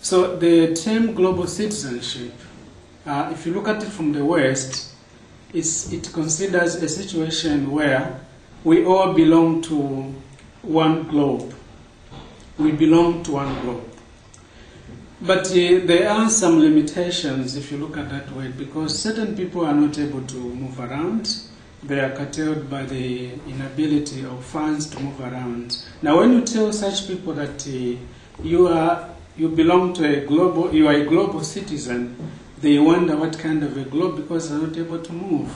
So the term global citizenship, if you look at it from the West, it considers a situation where we all belong to one globe. We belong to one globe. But there are some limitations if you look at that way, because certain people are not able to move around. They are curtailed by the inability of funds to move around. Now when you tell such people that you belong to a global, you are a global citizen, they wonder what kind of a globe, because they're not able to move.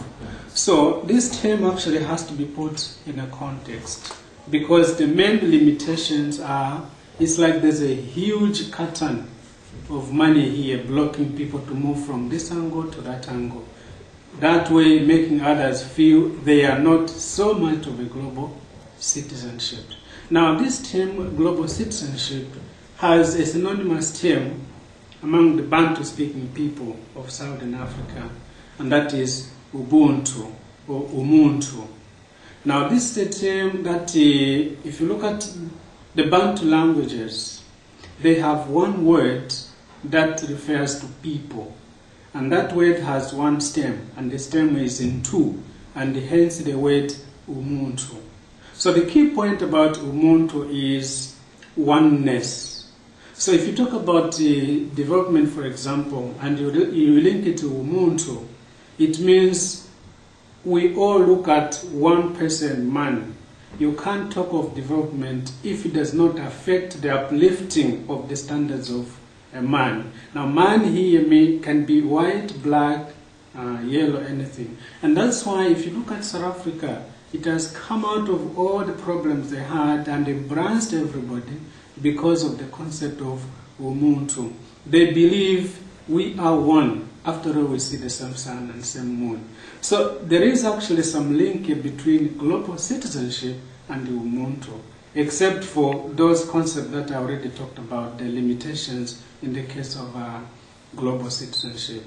So this term actually has to be put in a context, because the main limitations are, it's like there's a huge curtain of money here blocking people to move from this angle to that angle. That way making others feel they are not so much of a global citizenship. Now this term global citizenship has a synonymous term among the Bantu-speaking people of Southern Africa, and that is Ubuntu or Umuntu. Now this is a term that if you look at the Bantu languages, they have one word that refers to people, and that word has one stem, and the stem is in two, and hence the word Umuntu. So the key point about Umuntu is oneness. So if you talk about development, for example, and you link it to Umuntu, it means we all look at one person, man. You can't talk of development if it does not affect the uplifting of the standards of a man. Now man here can be white, black, yellow, anything. And that's why if you look at South Africa, it has come out of all the problems they had and embraced everybody because of the concept of Umuntu. They believe we are one. After all, we see the same sun and same moon. So there is actually some link between global citizenship and Umuntu, except for those concepts that I already talked about, the limitations in the case of global citizenship.